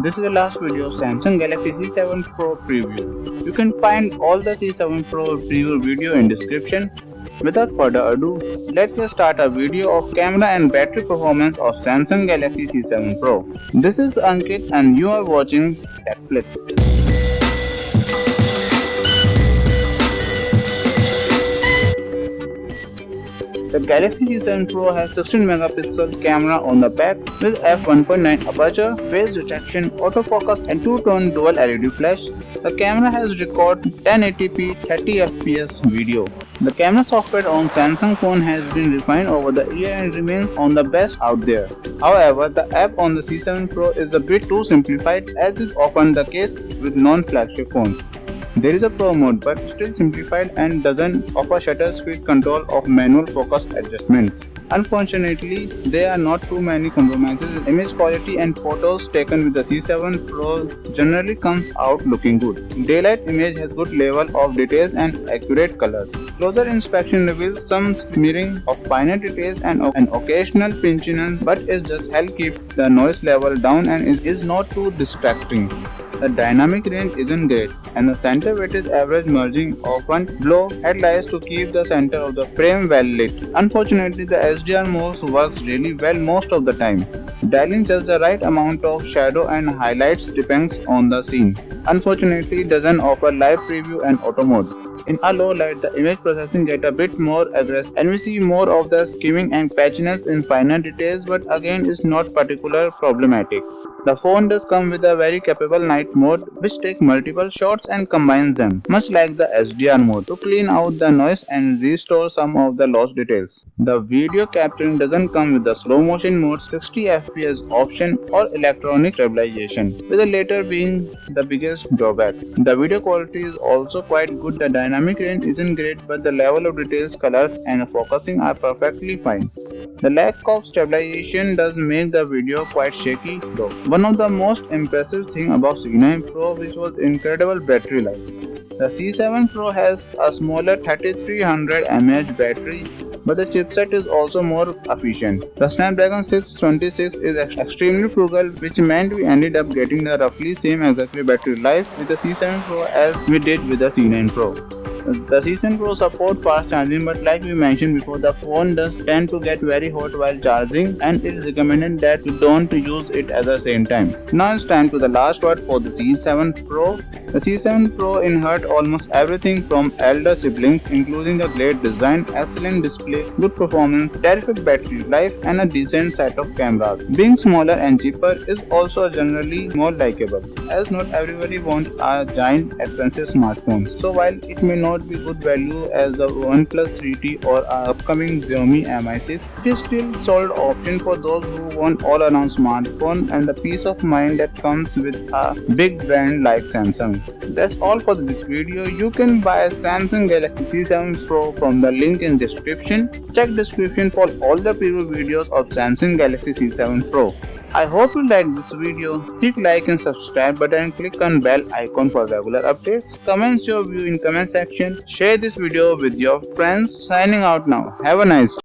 This is the last video of Samsung Galaxy C7 Pro preview. You can find all the C7 Pro preview video in description. Without further ado, let's start a video of camera and battery performance of Samsung Galaxy C7 Pro. This is Ankit and you are watching Flix. The Galaxy C7 Pro has 16 megapixel camera on the back with f1.9 aperture, phase detection, autofocus and two-tone dual LED flash. The camera has record 1080p 30fps video. The camera software on Samsung phone has been refined over the year and remains on the best out there. However, the app on the C7 Pro is a bit too simplified, as is often the case with non-flagship phones. There is a Pro mode but still simplified and doesn't offer shutter speed control or manual focus adjustment. Unfortunately, there are not too many compromises in image quality and photos taken with the C7 Pro generally comes out looking good. Daylight image has good level of details and accurate colors. Closer inspection reveals some smearing of finer details and an occasional pinchiness, but it just helps keep the noise level down and is not too distracting. The dynamic range isn't great, and the center weight is average, merging often blow headlights to keep the center of the frame well lit. Unfortunately, the SDR mode works really well most of the time. Dialing just the right amount of shadow and highlights depends on the scene. Unfortunately, it doesn't offer live preview and auto mode. In a low light, the image processing gets a bit more aggressive and we see more of the skimming and patchiness in finer details, but again is not particularly problematic. The phone does come with a very capable night mode which takes multiple shots and combines them, much like the SDR mode, to clean out the noise and restore some of the lost details. The video capturing doesn't come with the slow motion mode, 60fps option or electronic stabilization, with the latter being the biggest drawback. The video quality is also quite good. The dynamic range isn't great, but the level of details, colors and focusing are perfectly fine. The lack of stabilization does make the video quite shaky though. One of the most impressive things about C9 Pro which was incredible battery life. The C7 Pro has a smaller 3300 mAh battery, but the chipset is also more efficient. The Snapdragon 626 is extremely frugal, which meant we ended up getting the roughly same exactly battery life with the C7 Pro as we did with the C9 Pro. The C7 Pro supports fast charging, but like we mentioned before, the phone does tend to get very hot while charging and it is recommended that you don't use it at the same time. Now it's time to the last word for the C7 Pro. The C7 Pro inherits almost everything from elder siblings, including the great design, excellent display, good performance, terrific battery life and a decent set of cameras. Being smaller and cheaper is also generally more likable, as not everybody wants a giant expensive smartphone. So while it may not be good value as the OnePlus 3T or our upcoming Xiaomi Mi6, it is still solid option for those who want all-around smartphone and the peace of mind that comes with a big brand like Samsung. That's all for this video. You can buy a Samsung Galaxy C7 Pro from the link in description. Check description for all the preview videos of Samsung Galaxy C7 Pro. I hope you liked this video. Click like and subscribe button and click on bell icon for regular updates. Comment your view in comment section. Share this video with your friends. Signing out now. Have a nice day.